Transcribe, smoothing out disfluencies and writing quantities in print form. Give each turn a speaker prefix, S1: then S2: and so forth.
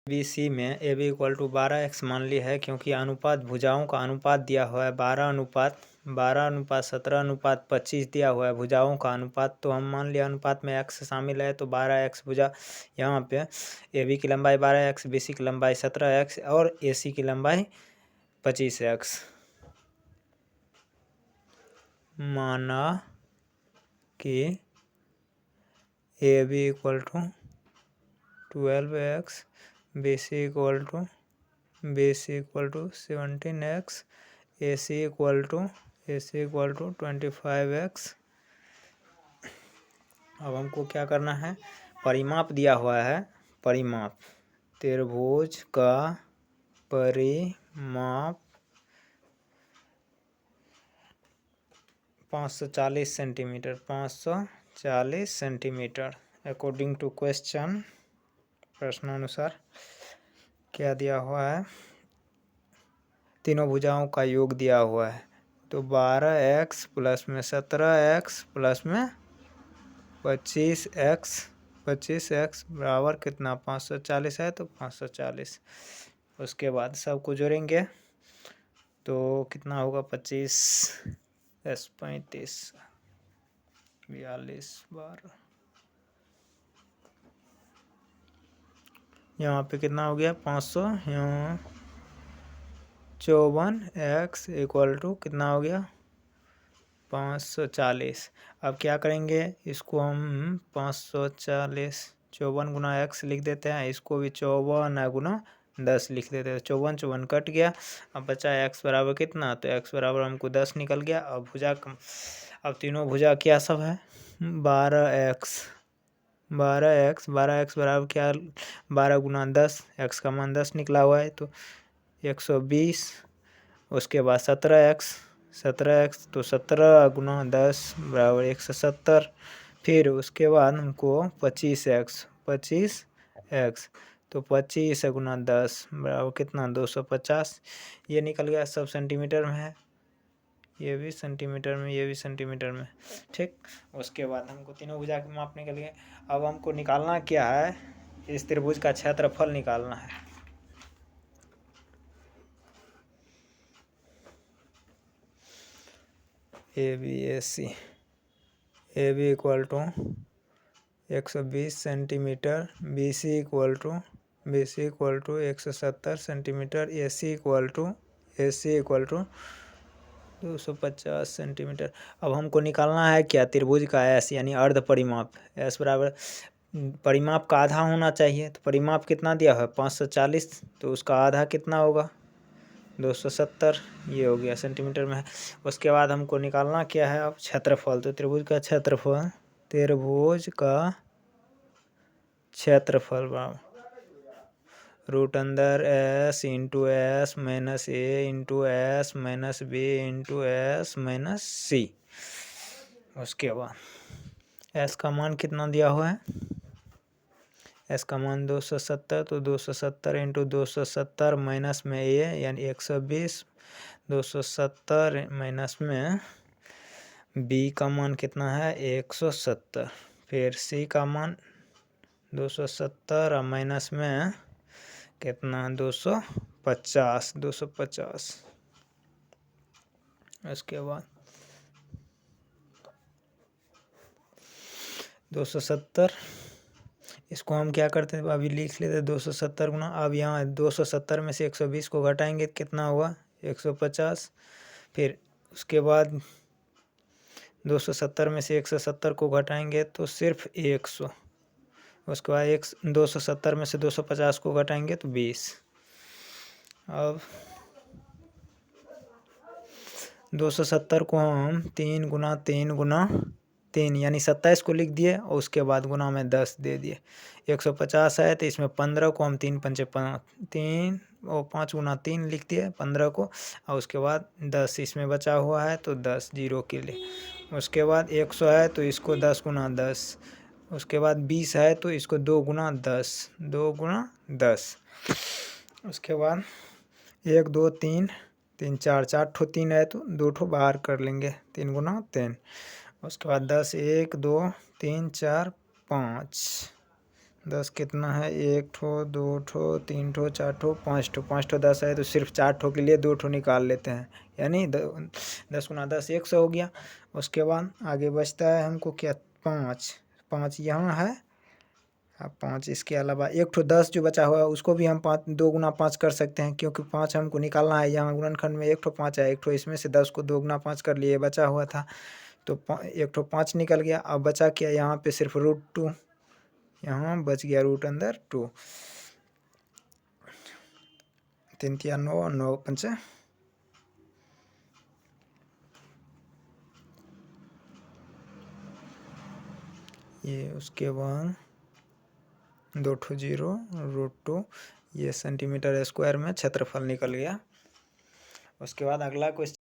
S1: B C में ए B equal to 12x मान ली है, क्योंकि अनुपात भुजाओं का अनुपात दिया हुआ है 12:17:25 दिया हुआ है भुजाओं का अनुपात। तो हम मान लिया अनुपात में x शामिल है, तो 12x भुजा यहाँ पे ए बी की लंबाई 12x, बी सी की लंबाई 17x और ए सी की लंबाई 25x। माना कि A B equal to 12x, B C equal to 17x, A C equal to 25x। अब हमको क्या करना है, परिमाप दिया हुआ है, परिमाप त्रिभुज का परिमाप 540 centimetre, 540 centimetre according to question. प्रश्नानुसार क्या दिया हुआ है, तीनों भुजाओं का योग दिया हुआ है। तो 12x प्लस में 17x प्लस में 25x बराबर कितना 540 है, तो 540। उसके बाद सबको जोड़ेंगे तो कितना होगा 25 + 35 42 12। यहाँ पे कितना हो गया 500, यहाँ 54x इक्वल टू कितना हो गया 540। अब क्या करेंगे, इसको हम 540 54 गुना x लिख देते हैं, इसको भी 54 गुना 10 लिख देते हैं। 54 54 कट गया, अब बचा x बराबर कितना, तो x बराबर हमको 10 निकल गया। अब अब तीनों भुजा क्या सब है 12x बराबर क्या 12 गुना 10, x का मान 10 निकला हुआ है तो 120। उसके बाद 17x तो 17 गुना 10 बराबर 170। फिर उसके बाद हमको 25x तो 25 गुना 10 बराबर कितना 250। ये निकल गया, सब सेंटीमीटर में है, ये भी सेंटीमीटर में, ये भी सेंटीमीटर में, ठीक। उसके बाद हमको तीनों भुजा के माप निकल गए। अब हमको निकालना क्या है, इस त्रिभुज का क्षेत्रफल निकालना है। A B equal to 120 centimetre, B C equal to 170 centimetre, A C equal to 250 centimetre. अब हमको निकालना है क्या, त्रिभुज का एस यानी अर्ध परिमाप। एस बराबर परिमाप का आधा होना चाहिए, तो परिमाप कितना दिया है 540, तो उसका आधा कितना होगा 270। ये हो गया सेंटीमीटर में है। उसके बाद हमको निकालना क्या है अब क्षेत्रफल, तो त्रिभुज का क्षेत्रफल रूट अंदर s into S minus A into S minus B into S minus C. उसके बाद s का मान कितना दिया हुआ है, s का मान 270, तो 270 इंटू 270 माइनस में a यानी 120, 270 माइनस में b का मान कितना है 170, फिर c का मान 270 माइनस में कितना 250। उसके बाद 270, इसको हम क्या करते हैं अभी लिख लेते 270 गुना। अब यहाँ 270 में से 120 को घटाएंगे कितना हुआ 150। फिर उसके बाद 270 में से 170 को घटाएंगे तो सिर्फ 100। उसके बाद 270 में से 250 को घटाएंगे तो 20। अब 270 को हम 3 गुना 3 यानी 27 को लिख दिए, और उसके बाद गुना में 10 दे दिए। 150 है तो इसमें 15 को हम 3 पंचे 3 और 5 गुना 3 लिख दिए 15 को, और उसके बाद 10 इसमें बचा हुआ है तो 10 जीरो के लिए। उसके बाद 100 है तो इसको 10 गुना 10। उसके बाद 20 है तो इसको 2 गुना 10। उसके बाद 1 2 3 3 4 ठो 3 है तो 2 ठो बाहर कर लेंगे 3 गुना 3। उसके बाद 10 1 2 3 4 5 10 कितना है, 1 ठो 2 ठो 3 ठो 4 ठो 5 ठो, 5 ठो 10 है तो सिर्फ 4 ठो के लिए 2 ठो निकाल लेते हैं, यानी 10 गुना 10 100 हो गया। उसके बाद आगे बचता है हमको क्या, 5, 5 यहाँ है। अब 5 इसके अलावा 1 ठो 10 जो बचा हुआ है उसको भी हम 5 2 गुना 5 कर सकते हैं, क्योंकि 5 हमको निकालना है। यहाँ गुणनखंड में 1 ठो 5 है, 1 ठो इसमें से 10 को 2 गुना 5 कर लिए, बचा हुआ था तो 1 ठो 5 निकल गया। अब बचा क्या, यहाँ पे सिर्फ √2, यहाँ बच गया रूट अंदर 2। 3 तिया 9, 9 पंचे ये, उसके बाद 2 ठो 0 √2, ये सेंटीमीटर स्क्वायर में क्षेत्रफल निकल गया। उसके बाद अगला क्वेश्चन